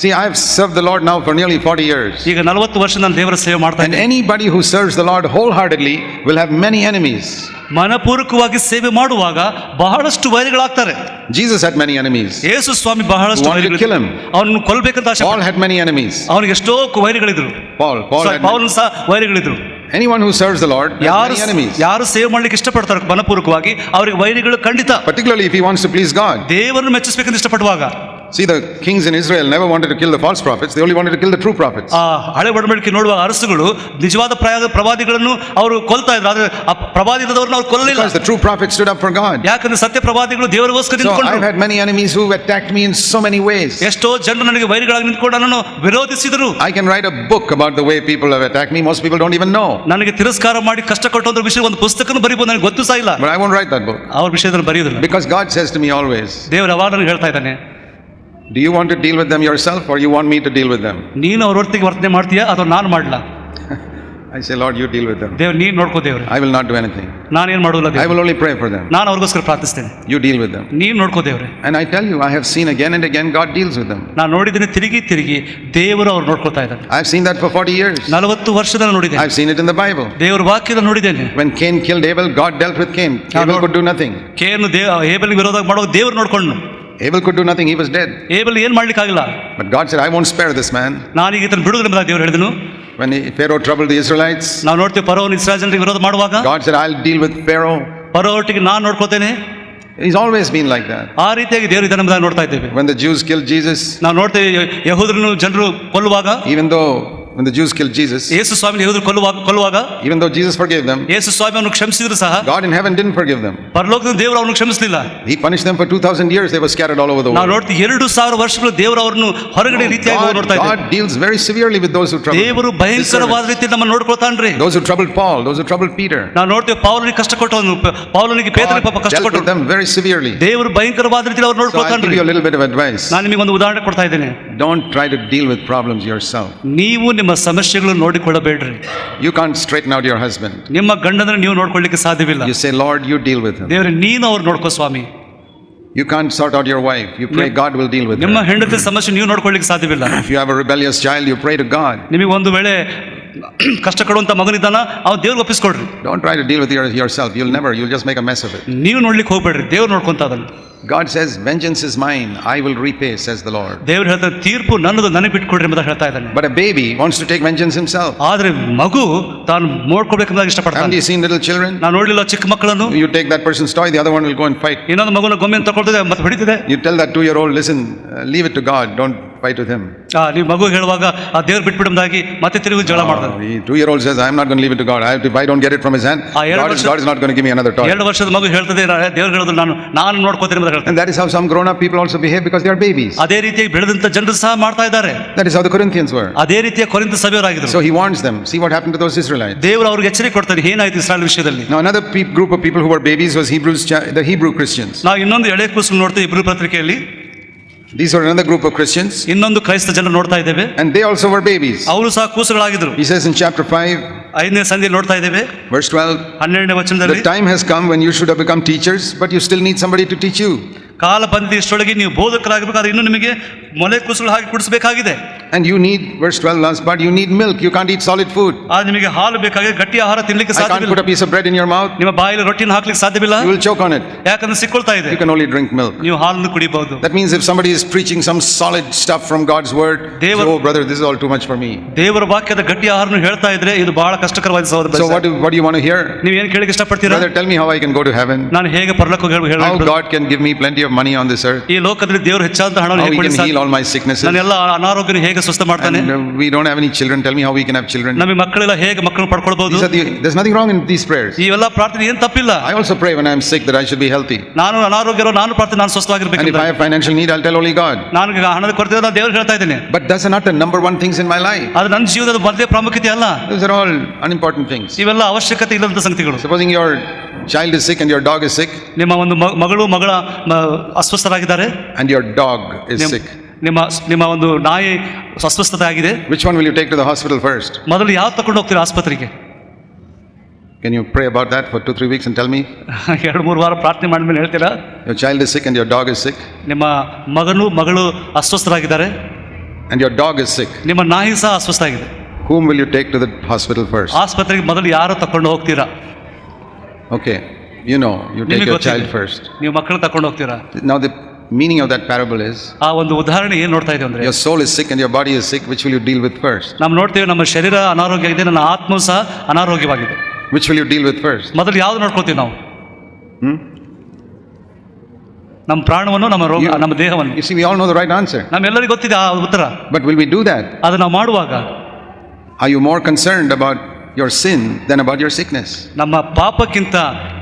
See, I have served the Lord now for nearly 40 years. ಈಗ 40 ವರ್ಷ ನಾನು ದೇವರ ಸೇವೆ ಮಾಡ್ತಾ And ಇದ್ದೀನಿ. anybody who serves the Lord wholeheartedly will have many enemies. ಮನಪೂರ್ವಕವಾಗಿ ಸೇವೆ ಮಾಡುವಾಗ ಬಹಳಷ್ಟು ವೈರಿಗಳಾಗ್ತಾರೆ. Jesus had many enemies. ಯೇಸು ಸ್ವಾಮಿ ಬಹಳಷ್ಟು Wanted to kill him. ಅವನನ್ನು ಕೊಲ್ಲಬೇಕಂತ ಆಸೆ. Paul had many enemies. ಅವನಿಗೆ ಎಷ್ಟೋ ವೈರಿಗಳಿದ್ರು. ಪೌಲನು ಸಹ ವೈರಿಗಳಿದ್ರು. Anyone who serves the Lord has many enemies. ಯಾರು ಸೇವೆ ಮಾಡ್ಲಿಕ್ಕೆ ಇಷ್ಟಪಡ್ತಾರೆ ಮನಪೂರ್ವಕವಾಗಿ ಅವರಿಗೆ ವೈರಿಗಳು ಖಂಡಿತ. Particularly if he wants to please God. ದೇವರನ್ನು ಮೆಚ್ಚಿಸಬೇಕಂತ ಇಷ್ಟಪಡುವಾಗ. See, the kings in Israel never wanted to kill the false prophets. They only wanted to kill the true prophets. ಹಳೆ ಒಡಂಬಡಿಕೆ ನೋಡುವ ಅರಸುಗಳು ನಿಜವಾದ ಪ್ರವಾದಿಗಳನ್ನು ಅವರು ಕೊಲ್ತಾ ಇದ್ರು, ಆದ್ರೆ ಆ ಪ್ರವಾದಿಗಳವರನ್ನು ಅವರು ಕೊಲ್ಲಲಿಲ್ಲ. Because the true prophets stood up for God. ಯಾಕಂದ್ರೆ ಸತ್ಯ ಪ್ರವಾದಿಗಳು ದೇವರಿಗೋಸ್ಕರ ನಿಂತುಕೊಂಡರು. So I've had many enemies who attacked me in so many ways. ಎಷ್ಟೋ ಜನರು ನನಗೆ ವೈರಿಗಳಾಗಿ ನಿಂತುಕೊಂಡು ನನ್ನನ್ನು ವಿರೋಧಿಸಿದರು. I can write a book about the way people have attacked me. Most people don't even know. ನನಗೆ ತಿರಸ್ಕಾರ ಮಾಡಿ ಕಷ್ಟ ಕೊಟ್ಟಂತ ವಿಷಯ ಒಂದು ಪುಸ್ತಕನ ಬರೀಬಹುದು, ನನಗೆ ಗೊತ್ತು ಸಹ ಇಲ್ಲ. But I won't write that book. ಅವ್ರ ವಿಷಯದಲ್ಲಿ ಬರೆಯುವುದಿಲ್ಲ. Because God says to me always. ದೇವರು ಯಾವಾಗ ನನಗೆ ಹೇಳ್ತಾ ಇದ್ದಾನೆ, Do you want to deal with them yourself or you want me to deal with them? ನೀನು ಅವ್ರ ಹೊರತಿಗೆ ವರ್ತನೆ ಮಾಡ್ತೀಯಾ ಅಥವಾ ನಾನು ಮಾಡಲಾ? I say, Lord, you deal with them. ದೇವರು ನೀನು ನೋಡ್ಕೋ ದೇವರು. I will not do anything. ನಾನು ಏನು ಮಾಡೋಲ್ಲ ದೇವರು. I will only pray for them. ನಾನು ಅವ್ರಿಗೋಸ್ಕರ ಪ್ರಾರ್ಥಿಸ್ತೇನೆ. You deal with them. ನೀನು ನೋಡ್ಕೋ ದೇವರೇ. And I tell you, I have seen again and again God deals with them. ನಾನು ನೋಡಿದ್ದೀನಿ ತಿರುಗಿ ದೇವರು ಅವ್ರು ನೋಡ್ಕೊತಾ ಇದ್ದಾರೆ. I have seen that for 40 years. 40 ವರ್ಷದಲ್ಲಿ ನೋಡಿದ್ದೇನೆ. I have seen it in the Bible. ದೇವರ ವಾಕ್ಯದಲ್ಲಿ ನೋಡಿದ್ದೇನೆ. When Cain killed Abel, God dealt with Cain. Abel could do nothing. ಕೇನು ಹೇಬೆಲ್ಗೆ ವಿರೋಧ ಮಾಡೋ ದೇವರು ನೋಡ್ಕೊಂಡು. Abel could do nothing, he was dead. ಹೇಬೆಲ್ ಏನು ಮಾಡ್ಲಿಕ್ಕೆ ಆಗಿಲ್ಲ. But God said, I won't spare this man. ನಾನು ಈಗ ಇದನ್ನು ಬಿಡುವುದಿಲ್ಲ ಎಂಬುದಾಗಿ ದೇವರು ಹೇಳಿದನು. When Pharaoh troubled the Israelites, ನಾವು ನೋಡ್ತೀವಿ ಫರೋಹನು ಇಸ್ರಾಯೇಲ್ ಜನರಿಗೆ ವಿರೋಧ ಮಾಡುವಾಗ God said, I'll deal with Pharaoh. ಫರೋಹನಿಗೆ ನಾನು ನೋಡ್ಕೋತೇನೆ. He's always been like that. ಆ ರೀತಿಯಾಗಿ ದೇವರು ಇದನ್ನು ಎಂಬುದಾಗಿ ನೋಡ್ತಾ ಇದ್ದೇವೆ. When the Jews killed Jesus, ನಾವು ನೋಡ್ತೇವೆ ಯಹೂದರನ್ನು ಜನರು ಕೊಲ್ಲುವಾಗ, even though when the Jews killed Jesus, Yesu Swami ಯಹೂದರು ಕೊಲ್ಲುವಾಗ, even though Jesus forgave them, ಯೇಸು ಸ್ವಾಮಿ ಅವನು ಕ್ಷಮಿಸಿದ್ರು ಸಹ God in heaven didn't forgive them. ಪರಲೋಕದ ದೇವರು ಅವನು ಕ್ಷಮಿಸಲಿಲ್ಲ. He punished them for 2000 years. They were scattered all over the world. ನಾವು ನೋಡ್ತೀವಿ 2000 ವರ್ಷಗಳು ದೇವರು ಅವರನ್ನು ಹೊರಗಡೆ ರೀತಿಯಾಗಿ ನೋಡ್ತಾ ಇದ್ದಾರೆ. God deals very severely with those who trouble. ದೇವರು ಭಯಂಕರವಾದ ರೀತಿಯಲ್ಲಿ ನಮ್ಮನ್ನು ನೋಡ್ಕೊಳ್ತಾನ್ರಿ. Those who troubled Paul, those who troubled Peter. ನಾವು ನೋಡ್ತೀವಿ ಪೌಲನಿಗೆ ಕಷ್ಟ ಕೊಟ್ಟವನು, ಪೌಲನಿಗೆ ಪೇತ್ರನಿಗೆ ಪಾಪ ಕಷ್ಟ ಕೊಟ್ಟವನು. Dealt with them very severely. ದೇವರು ಭಯಂಕರವಾದ ರೀತಿಯಲ್ಲಿ ಅವರು ನೋಡ್ಕೊಳ್ತಾನ್ರಿ. So I'll give you a little bit of advice. ನಾನು ನಿಮಗೆ ಒಂದು ಉದಾಹರಣೆ ಕೊಡ್ತಾ ಇದ್ದೇನೆ. Don't try to deal with problems yourself. ನೀವು ನಿಮ್ಮ ಸಮಸ್ಯೆಗಳನ್ನು ನೋಡಿಕೊಳ್ಳಬೇಡ್ರಿ. You can't straighten out your husband. ನಿಮ್ಮ ಗಂಡನನ್ನು ನೀವು ನೋಡ್ಕೊಳ್ಳಿಕ್ಕೆ ಸಾಧ್ಯವಿಲ್ಲ. You say, Lord, you deal with him. ದೇವರೇ ನೀನು ಅವರು ನೋಡ್ಕೋ ಸ್ವಾಮಿ. You can't sort out your wife. You pray God will deal with her. ನಿಮ್ಮ ಹೆಂಡತಿ ಸಮಸ್ಯೆ ನೀವು ನೋಡ್ಕೊಳ್ಳಿಕ್ಕೆ ಸಾಧ್ಯವಿಲ್ಲ. If you have a rebellious child, you pray to God. ನಿಮಗೆ ಒಂದು ವೇಳೆ ಕಷ್ಟ ಕೊಡುವಂತ ಮಗನಿದ್ದಾನ, ಅವ್ನು ದೇವ್ರಿಗೆ ಒಪ್ಪಿಸ್ಕೊಡ್ರಿ. Don't try to deal with yourself. You'll just make a mess of it. ನೀವು ನೋಡ್ಲಿಕ್ಕೆ ಹೋಗ್ಬೇಡ್ರಿ, ದೇವ್ರು ನೋಡ್ಕೊಂತ ಅದನ್ನು. God says, vengeance is mine, I will repay, says the Lord. ದೇವರು ಹೇಳ್ತಾನೆ, ತೀರ್ಪು ನನ್ನದು, ನನಗೆ ಬಿಟ್ಕೊಡ್ರಿ ಅಂತ ಹೇಳ್ತಾ ಇದ್ದಾನೆ. But a baby wants to take vengeance himself. ಆದ್ರೆ ಮಗು ತಾನು ನೋಡ್ಕೊಳ್ಬೇಕಂತ ಇಷ್ಟಪಡ್ತಾನೆ. Haven't you seen little children? ನಾನು ನೋಡ್ಲಿಲ್ಲ ಚಿಕ್ಕ ಮಕ್ಕಳನ್ನು. You take that person's toy, the other one will go and fight. ಇನ್ನೊಂದು ಮಗುನ ಗೊಂಬೆಯನ್ನು ತಗೊಳ್ತದೆ ಮತ್ತೆ ಹೊಡಿತಿದೆ. You tell that 2-year-old, listen, leave it to God, don't fight with him. ನೀವು ಮಗು ಹೇಳುವಾಗ ಆ ದೇವ್ರು ಬಿಟ್ಬಿಡಂದಾಗಿ ಮತ್ತೆ ತಿರುಗಿ ಜಗಳ ಮಾಡ್ತಾರೆ. 2-year-old says, I'm not going to leave it to God. If I don't get it from his hand, God is not going to give me another toy. 2 ವರ್ಷದ ಮಗು ಹೇಳ್ತದೆ, ದೇವ್ರು ಹೇಳೋದು ನಾನು ನೋಡ್ಕೋತೀನಿ ಅಂತ ಹೇಳ್ತಾನೆ. And that is how some grown-up people also behave, because they are babies. ಅದೇ ರೀತಿಯಾಗಿ ಬೆಳೆದಂತ ಜನರು ಸಹ ಮಾಡ್ತಾ ಇದ್ದಾರೆ. That is how the Corinthians were. ಅದೇ ರೀತಿಯ ಕೊರಿಂಥ ಸಭೆಯವರಾಗಿದ್ದರು. So he warns them. See what happened to those Israelites. ದೇವರು ಅವರಿಗೆ ಎಚ್ಚರಿಕೆ ಕೊಡ್ತಾರೆ, ಏನಾಯ್ತು ಇಸ್ರಾಯೇಲ್ ವಿಷಯದಲ್ಲಿ. Now another group of people who were babies was the Hebrew Christians. ನಾವು ಇನ್ನೊಂದು ಎಳೆ ಕೂಸು ನೋಡ್ತೀವಿ ಇಬ್ರು ಪತ್ರಿಕೆಯಲ್ಲಿ. These were another group of Christians. ಇನ್ನೊಂದು ಕ್ರೈಸ್ತ ಜನರು ನೋಡ್ತಾ ಇದ್ದೇವೆ. And they also were babies. ಅವರು ಸಹ ಕೂಸುಗಳಾಗಿದ್ರು. He says in chapter 5, 5ನೇ ಸಂಧಿಯಲ್ಲಿ ನೋಡ್ತಾ ಇದ್ದೇವೆ. Verse 12. 12ನೇ ವಚನದಲ್ಲಿ, The time has come when you should have become teachers, but you still need somebody to teach you. ಕಾಲ ಬಂದಿದೆ, ಇಷ್ಟೊಳಗೆ ನೀವು ಬೋಧಕರಾಗಬೇಕಾದ್ರೆ ಇನ್ನು ನಿಮಗೆ ಮೊಲೆ ಕೂಸುಗಳು ಹಾಕಿ ಕುಡಿಸಬೇಕಾಗಿದೆ. And you need, verse 12 last part, you need milk. You can't eat solid food. ಆಗ ನಿಮಗೆ ಹಾಲು ಬೇಕಾಗಿದೆ, ಗಟ್ಟಿ ಆಹಾರ ತಿನ್ನಲಿಕ್ಕೆ ಸಾಧ್ಯವಿಲ್ಲ. I can't put a piece of bread in your mouth. ನಿಮ್ಮ ಬಾಯಲ್ಲಿ ರೊಟ್ಟಿನ ಹಾಕ್ಲಿಕ್ಕೆ ಸಾಧ್ಯವಿಲ್ಲ. You will choke on it. ಯಾಕಂದ್ರೆ ಸಿಕ್ಕೊಳ್ತಾ ಇದೆ. You can only drink milk. ನೀವು ಹಾಲನ್ನು ಕುಡಿಬಹುದು. That means if somebody is preaching some solid stuff from God's word, oh brother, this is all too much for me. ದೇವರ ವಾಕ್ಯದ ಗಟ್ಟಿ ಆಹಾರವನ್ನು ಹೇಳ್ತಾ ಇದ್ರೆ ಇದು ಬಹಳ ಕಷ್ಟಕರವಾದ ಸಹೋದರ. So what do you want to hear? ನೀವು ಏನು ಕೇಳಲಿಕ್ಕೆ ಇಷ್ಟಪಡ್ತೀರಾ? Brother, tell me how I can go to heaven. ನಾನು ಹೇಗೆ ಪರಲೋಕಕ್ಕೆ ಹೇಳಬೇಕು? How God can give me plenty of money on this earth. ಈ ಲೋಕದಲ್ಲಿ ದೇವರು ಹೆಚ್ಚಾದ ಹಣವನ್ನು ಹೇಗೆ ಕೊಡಿಸ್ತಾನೆ? How he can heal all my sicknesses. ನನ್ನ ಎಲ್ಲ ಅನಾರೋಗ್ಯವನ್ನು ಹೇಗೆ ಸ್ವಸ್ಥ ಮಾಡ್ತಾನೆ? We don't have any children. Tell me how we can have children. ನಮಗೆ ಮಕ್ಕಳೆಲ್ಲ ಹೇಗೆ ಮಕ್ಕಳನ್ನು ಪಡ್ಕೊಳ್ಬಹುದು? There's nothing wrong in these prayers. ಇವೆಲ್ಲ ಪ್ರಾರ್ಥನೆ ಏನು ತಪ್ಪಿಲ್ಲ. I also pray when I am sick that I should be healthy. ನಾನು ಅನಾರೋಗ್ಯರೋ ನಾನು ಪ್ರಾರ್ಥನೆ ನಾನು ಸ್ವಸ್ಥವಾಗಿರಬೇಕು. And if I have financial need, I'll tell only God. ನಾನು ಹಣದ ಕೊರತೆ ನಾನು ದೇವರಿಗೆ ಹೇಳ್ತಾ ಇದ್ದೇನೆ. But that's not the number one things in my life. ಅದು ನನ್ನ ಜೀವನದ ಮೊದಲೇ ಪ್ರಾಮುಖ್ಯತೆ ಅಲ್ಲ. Those are all unimportant things. ಇವೆಲ್ಲ ಅವಶ್ಯಕತೆ ಇಲ್ಲದ ಸಂಗತಿಗಳು. Supposing your child is sick and your dog is sick. ನಿಮ್ಮ ಒಂದು ಮಗಳ ಅಸ್ವಸ್ಥರಾಗಿದ್ದಾರೆ. And your dog is sick. ನಿಮ್ಮ ಒಂದು ನಾಯಿ ಅಸ್ವಸ್ಥತೆ ಆಗಿದೆ. Which one will you take to the hospital first? ಮೊದಲು ಯಾವ ತಕೊಂಡು ಹೋಗ್ತೀರಾ ಆಸ್ಪತ್ರೆಗೆ? Can you pray about that for 2-3 weeks and tell me? 2-3 ವಾರ ಪ್ರಾರ್ಥನೆ ಮಾಡಿದ್ಮೇಲೆ ಹೇಳ್ತೀರಾ? Your child is sick and your dog is sick. ನಿಮ್ಮ ಮಗಳು ಅಸ್ವಸ್ಥರಾಗಿದ್ದಾರೆ. and your dog is sick, ನಿಮ್ಮ ನಾಯಿ ಸಹ ಅಸ್ವಸ್ಥ ಆಗಿದೆ, whom will you take to the hospital first? ಆಸ್ಪತ್ರೆಗೆ ಮೊದಲು ಯಾರು ತಕೊಂಡು ಹೋಗ್ತೀರಾ? Okay, you take ನಿಮಗೆ your ಗೊತ್ತಿದೆ. child first. ನೀವು ಮಕ್ಕಳನ್ನ ತಕೊಂಡು ಹೋಗ್ತೀರಾ? Now the meaning of that parable is, ಆ ಒಂದು ಉದಾಹರಣೆ ಏನ್ ನೋಡ್ತಾ ಇದ್ದೀವಿ ಅಂದ್ರೆ, your soul is sick and your body is sick, which will you deal with first? ನಾವು ನೋಡ್ತೇವೆ ನಮ್ಮ ಶರೀರ ಅನಾರೋಗ್ಯ ಇದೆ, ನನ್ನ ಆತ್ಮ ಸಹ ಅನಾರೋಗ್ಯವಾಗಿದೆ. Which will you deal with first? ಮೊದಲು ಯಾವ್ದು ನೋಡ್ಕೊತೀವಿ ನಾವು? ನಮ್ಮ ಪ್ರಾಣವನ್ನು, ನಮ್ಮ ರೋಗ, ನಮ್ಮ ದೇಹವನ್ನು. You see, we all know the right answer. ನಮ್ಮೆಲ್ಲರಿಗೂ ಗೊತ್ತಿದೆ ಆ ಉತ್ತರ. But will we do that? ಅದು ನಾವು ಮಾಡುವಾಗ Are you more concerned about your sin than about your sickness? ನಮ್ಮ ಪಾಪಕ್ಕಿಂತ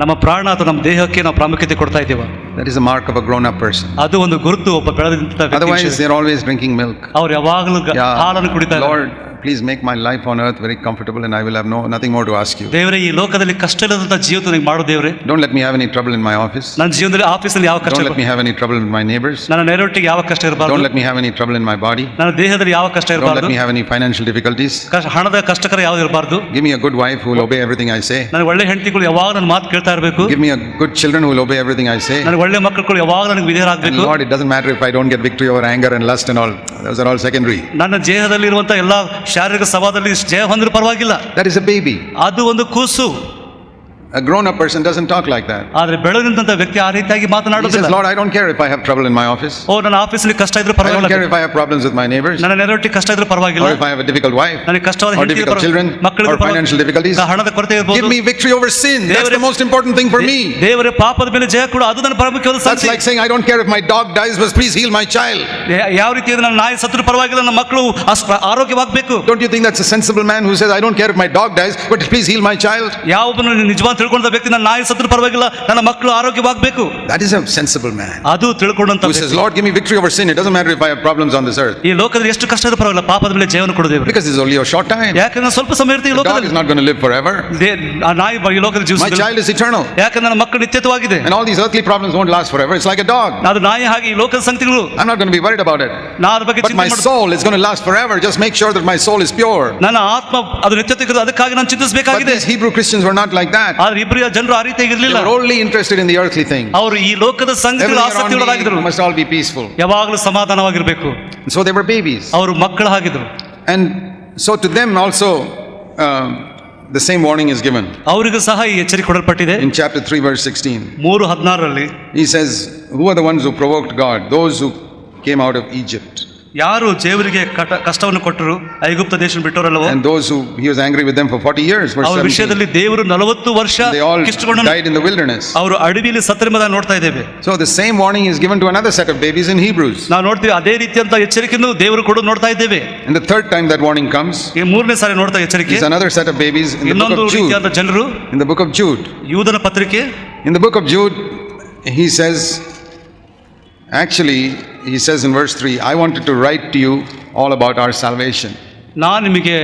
ನಮ್ಮ ಪ್ರಾಣ ಅಥವಾ ನಮ್ಮ ದೇಹಕ್ಕೆ ನಾವು ಪ್ರಾಮುಖ್ಯತೆ ಕೊಡ್ತಾ ಇದ್ದೇವೆ. That is a mark of a grown-up person. ಅದು ಒಂದು ಗುರುತು ಒಬ್ಬ ಬೆಳೆದಂತ ವ್ಯಕ್ತಿ. Otherwise, they're always drinking milk. ಅವ್ರು ಯಾವಾಗಲೂ ಹಾಲನ್ನು ಕುಡಿತಾ ಇದ್ದಾರೆ. Lord, please make my life on earth very comfortable and I will have nothing more to ask you. ದೇವರೇ, ಈ ಲೋಕದಲ್ಲಿ ಕಷ್ಟ ಇಲ್ಲದಂತ ಜೀವಿತ ನನಗೆ ಮಾಡು ದೇವರೇ. Don't let me have any trouble in my office. ನನ್ನ ಜೀವನದಲ್ಲಿ ಆಫೀಸಲ್ಲಿ ಯಾವ ಕಷ್ಟ, Don't let me have any trouble with my neighbors. ನನ್ನ ನೆರೆಹೊಟ್ಟಿಗೆ ಯಾವ ಕಷ್ಟ ಇರಬಾರದು. Don't let me have any trouble in my body. ನನ್ನ ದೇಹದಲ್ಲಿ ಯಾವ ಕಷ್ಟ Don't let ಇರಬಾರದು. me have any financial difficulties. ಹಣದ ಕಷ್ಟಕರ ಯಾವ್ದು ಇರಬಾರದು. Give me a good wife who will obey everything I say. ನನಗೆ ಒಳ್ಳೆ ಹೆಂಡತಿಗಳು ಯಾವಾಗ ನನ್ನ ಮಾತು ಕೇಳ್ತಾ ಇರಬೇಕು. Give me a good children who will obey everything I say. ನನಗೆ ಒಳ್ಳೆ ಮಕ್ಕಳು ಯಾವಾಗ ನನಗೆ ವಿಧೇಯರಾಗಬೇಕು. And Lord, it doesn't matter if I don't get victory over anger and lust and all. Those are all secondary. ನನ್ನ ದೇಹದಲ್ಲಿ ಇರುವಂತ ಎಲ್ಲಾ ಶಾರೀರಿಕ ಸವಾದಲ್ಲಿ ಜಯ ಹೊಂದಿರ ಪರವಾಗಿಲ್ಲ. That is a baby. ಅದು ಒಂದು ಕೂಸು. A grown-up person doesn't talk like that. ಆದ್ರೆ ಬೆಳೆದಂತ ವ್ಯಕ್ತಿ ಆ ರೀತಿಯಾಗಿ He ಮಾತನಾಡೋದಿಲ್ಲ. says, Lord, I don't care if I have trouble in my office. ನನ್ನ ಆಫೀಸಲ್ಲಿ ಕಷ್ಟ ಇದ್ರೂ I don't ಪರವಾಗಿಲ್ಲ. care if I have problems with my neighbors. ನನ್ನ ನೆರೆಹೊಟ್ಟಿಗೆ ಕಷ್ಟ ಇದ್ರೂ ಪರವಾಗಿಲ್ಲ. Or if I have a difficult wife. ನನಗೆ ಕಷ್ಟವಾದ Or ಹೆಂಡತಿ difficult children. Or financial difficulties. ಹಣದ ಕೊರತೆ ಇರಬಹುದು. Give me victory over sin. That's the most important thing for me. ದೇವರೇ, ಪಾಪದ ಮೇಲೆ ಜಯ ಕೊಡು, ಅದು ನನ್ನ ಪ್ರಾಮುಖ್ಯವಾದ That's ಸಂಗತಿ. like saying, I don't care if my dog dies, but please heal my child. ಯಾವ ರೀತಿ ನನ್ನ ನಾಯಿ ಸತ್ರು ಪರವಾಗಿಲ್ಲ, ನನ್ನ ಮಕ್ಕಳು ಆರೋಗ್ಯವಾಗಬೇಕು. Don't you think that's a sensible man who says, I don't care if my dog dies, but please heal my child? ಯಾವೊಬ್ಬನು ನಿಜವಾದ ತಿಳ್ಕೊಂಡ ವ್ಯಕ್ತಿ, ನನ್ನ ನಾಯಿ ಸತ್ರು ಪರವಾಗಿಲ್ಲ, ನನ್ನ ಮಕ್ಕಳು ಆರೋಗ್ಯವಾಗಬೇಕು. That is a sensible man. ಅದು ತಿಳ್ಕೊಂಡಂತ Who says, Lord, give me victory over sin. It doesn't matter if I have problems on this earth. ಈ ಲೋಕದಲ್ಲಿ ಎಷ್ಟು ಕಷ್ಟ ಇದ್ರೂ ಪರವಾಗಿಲ್ಲ, ಪಾಪದ ಮೇಲೆ ಜಯವನ್ನು ಕೊಡು ದೇವರು. Because it's only a short time. ಯಾಕಂದ್ರೆ ಸ್ವಲ್ಪ ಸಮಯ ಇರ್ತೀವಿ ಈ The dog ಲೋಕದಲ್ಲಿ. is not going to live forever. ಆ ನಾಯಿ ಈ ಲೋಕದಲ್ಲಿ My ಜೀವಿಸುತ್ತದೆ. child is eternal. ಯಾಕಂದ್ರೆ ನನ್ನ ಮಕ್ಕಳು ನಿತ್ಯತ್ವವಾಗಿದೆ. And all these earthly problems won't last forever. It's like a dog. ಅದು ನಾಯಿ ಹಾಗೆ ಈ ಲೋಕದ ಸಂಗತಿಗಳು. I'm not going to be worried about it. ನಾನು ಅದ್ರ ಬಗ್ಗೆ But ಚಿಂತೆ my ಮಾಡೋದು. soul is going to last forever. Just make sure that my soul is pure. ನನ್ನ ಆತ್ಮ ಅದು ನಿತ್ಯತ್ವ, ಅದಕ್ಕಾಗಿ ನಾನು But ಚಿಂತಿಸಬೇಕಾಗಿದೆ. these Hebrew Christians were not like that. ಆದ್ರೆ ಇಬ್ರಿಯ ಜನರು ಆ ರೀತಿಯಾಗಿ They ಇರಲಿಲ್ಲ. were only interested in the earthly things. ಅವರು ಈ ಲೋಕದ ಸಂಗತಿಗಳ Everything around ಆಸಕ್ತಿಗಳಾಗಿದ್ರು. me must all be peaceful. ಯಾವಾಗಲೂ ಸಮಾಧಾನವಾಗಿರ್ಬೇಕು. And so they were babies. ಅವರು ಮಕ್ಕಳು ಆಗಿದ್ರು. And so to them also the same warning is given. ಅವರಿಗೂ ಸಹ ಈ ಎಚ್ಚರಿಕೆ ಕೊಡಲ್ಪಟ್ಟಿದೆ. In chapter 3 verse 16. 3:16 He says, who are the ones who provoked God? Those who came out of Egypt. ಯಾರು ದೇವರಿಗೆ ಕಷ್ಟವನ್ನು ಕೊಟ್ಟರು, ಐಗುಪ್ತ ದೇಶ ಬಿಟ್ಟವರಲ್ಲವೋ. And those who he was angry with them for 40 years. Verse ಅವರ 17. ವಿಷಯದಲ್ಲಿ ದೇವರು 40 ವರ್ಷ They all ಕಿಷ್ಟುಕೊಂಡನು. died in the wilderness. ಅವರು ಅಡವಿಯಲ್ಲಿ ಸತ್ತರೆಂಬುದನ್ನು ನೋಡ್ತಾ ಇದ್ದೇವೆ. So the same warning is given to another set of babies in Hebrews. ನಾವು ನೋಡ್ತೀವಿ ಅದೇ ರೀತಿಯಂತ ಎಚ್ಚರಿಕೆಯನ್ನು ದೇವರು ಕೊಡೋದು ನೋಡ್ತಾ ಇದ್ದೇವೆ. And the third time that warning comes ಈ ಮೂರನೇ ಸಾರಿ ನೋಡ್ತಾ ಎಚ್ಚರಿಕೆ. is another set of babies in the book ಇನ್ನೊಂದು of Jude. ರೀತಿಯಾದ ಜನರು In the book of Jude. ಯೂದನ ಪತ್ರಿಕೆ. In the book of Jude, he says, actually, he says in verse 3, I wanted to write to you all about our salvation. ನಾನು ನಿಮಗೆ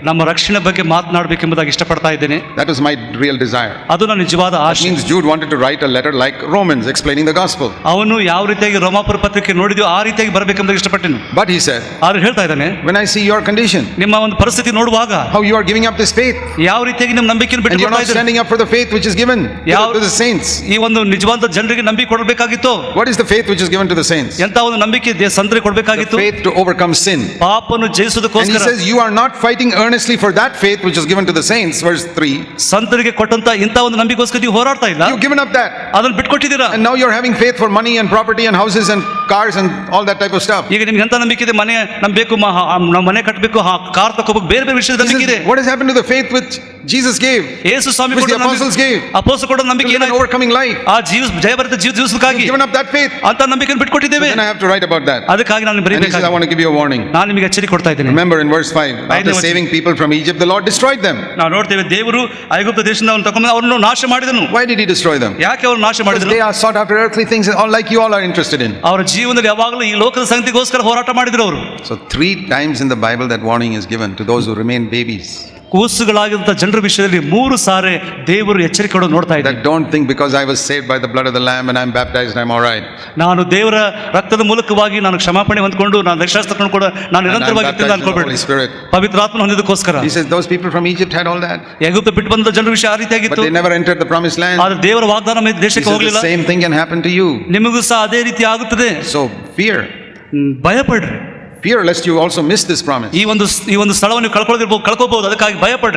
ನಮ್ಮ ರಕ್ಷಣೆ ಬಗ್ಗೆ ಮಾತನಾಡಬೇಕೆಂಬುದಾಗಿ ಇಷ್ಟಪಡ್ತಾ ಇದ್ದೇನೆ. That was my real desire. ಅದು ನನ್ನ ನಿಜವಾದ That ಆಶೆ. means Jude wanted to write a letter like Romans explaining the gospel. ಅವನು ಯಾವ ರೀತಿಯಾಗಿ ರೋಮಾಪುರ ಪತ್ರಿಕೆ ನೋಡಿದ್ಯೋ ಆ ರೀತಿಯಾಗಿ ಬರಬೇಕೆಂಬುದಾಗಿ ಇಷ್ಟಪಟ್ಟೆನು. But he said, ಆದ್ರೆ ಹೇಳ್ತಾ ಇದ್ದಾನೆ, when I see your condition, ನಿಮ್ಮ ಒಂದು ಪರಿಸ್ಥಿತಿ ನೋಡುವಾಗ, how you are giving up this faith, ಯಾವ ರೀತಿಯಾಗಿ ನಿಮ್ಮ ನಂಬಿಕೆಯನ್ನು and you are ಬಿಟ್ಟುಕೊಡ್ತಾ not ಇದ್ದೀರಿ. standing up for the faith which is given to the saints. ಈ ಒಂದು ನಿಜವಾದ ಜನರಿಗೆ ನಂಬಿಕೆ ಕೊಡಬೇಕಾಗಿತ್ತು. What is the faith which is given to the saints? ಎಂತ ಒಂದು ನಂಬಿಕೆ ಸಂತರಿಗೆ The ಕೊಡಬೇಕಾಗಿತ್ತು. faith to overcome sin. ಪಾಪವನ್ನು And he ಜಯಿಸುವುದಕ್ಕೋಸ್ಕರ. says, you are not fighting earnestly for that faith which is given to the saints. Verse 3. ಸಂತರಿಗೆ ಕೊಟ್ಟಂತ ಇಂತ ಒಂದು ನಂಬಿಕೆಗೋಸ್ಕರ ನೀವು ಹೋರಾಡ್ತಾ ಇಲ್ಲ. You've given up that. ಅದನ್ನು ಬಿಟ್ಕೊಟ್ಟಿದ್ದೀರಾ. And now you're having faith for money and property and houses and cars and all that type of stuff. ಈಗ ನಿಮ್ಗೆ ಎಂತ ನಂಬಿಕೆ ಇದೆ? ಮನೆ ನಂಬೇಕು, ನಾವು ಮನೆ ಕಟ್ಟಬೇಕು, ಕಾರ್ ತಗೋಬೇಕು, ಬೇರೆ ಬೇರೆ ವಿಷಯದ ನಂಬಿಕೆ ಇದೆ. What has happened to the faith which Jesus gave? Yesu Swami Which ಕೊಟ್ಟ the apostles gave? ಅಪೊಸ್ತಲರು ಕೊಟ್ಟ ನಂಬಿಕೆ To live an ಏನಾಯ್ತು? overcoming life. ಆ ಜಯಭರಿತ ಜೀವಿಸೋದಕ್ಕಾಗಿ You've given up that faith. ಅಂತ ನಂಬಿಕೆಯನ್ನು ಬಿಟ್ಕೊಟ್ಟಿದ್ದೇವೆ. Then I have to write about that. ಅದಕ್ಕಾಗಿ ನಾನು And he says, I ಬರೀಬೇಕಾಗಿ want to give you a warning. ನಾನು ನಿಮಗೆ ಎಚ್ಚರಿಕೆ ಕೊಡ್ತಾ ಇದ್ದೇನೆ. Remember in verse 5, after saving people from Egypt, the Lord destroyed them. ನಾವು ನೋಡ್ತೇವೆ, ದೇವರು ಐಗುಪ್ತ ದೇಶದಿಂದ ಅವನು ತಗೊಂಡು ಅವರನ್ನು ನಾಶ ಮಾಡಿದನು. Why did he destroy them? ಯಾಕೆ ಅವರು ನಾಶ Because ಮಾಡಿದನು? they are sought after earthly things, all like you all are interested in. ಅವರ ಜೀವನದಲ್ಲಿ ಯಾವಾಗಲೂ ಈ ಲೋಕದ ಸಂಗತಿಗೋಸ್ಕರ ಹೋರಾಟ ಮಾಡಿದ್ರು ಅವರು. So 3 times in the Bible that warning is given to those who remain babies. ಕೂಸುಗಳಾಗಿದ್ದ ಜನರ ವಿಷಯದಲ್ಲಿ 3 ಸಾರಿ ದೇವರು ಎಚ್ಚರಿಕೆ ಕೊಡೋದು ನೋಡ್ತಾ ಇದ್ದಾರೆ. That don't think because I was saved by the blood of the lamb and I'm baptized I'm all right. ನಾನು ದೇವರ ರಕ್ತದ ಮೂಲಕವಾಗಿ ನಾನು ಕ್ಷಮಾಪಣೆ ಹೊಂದಿಕೊಂಡು ನಾನು ರಕ್ಷಣೆ ತಕೊಂಡು ಕೂಡ ನಾನು ನಿರಂತರವಾಗಿರ್ತೀನಿ ಅನ್ಕೊಳ್ಬೇಡಿ. ಪವಿತ್ರಾತ್ಮ ಹೊಂದಿದಕ್ಕೋಸ್ಕರ. He says those people from Egypt had all that. ಐಗುಪ್ತ ಬಿಟ್ಟು ಬಂದ ಜನರ ವಿಷಯ ಆ ರೀತಿಯಾಗಿತ್ತು. But they never entered the promised land. ಆದ್ರೆ ದೇವರ ವಾಗ್ದಾನ ದೇಶಕ್ಕೆ ಹೋಗಲಿಲ್ಲ. The same thing can happen to you. ನಿಮಗೂ ಸಹ ಅದೇ ರೀತಿ ಆಗುತ್ತದೆ. So fear. ಭಯಪಡ್ರಿ. Fear lest you also miss this promise. ಈ ಒಂದು ಸ್ಥಳವನ್ನು ಕಳ್ಕೊಳ್ಳೋಬಹುದು, ಅದಕ್ಕಾಗಿ ಭಯಪಡ್ರಿ.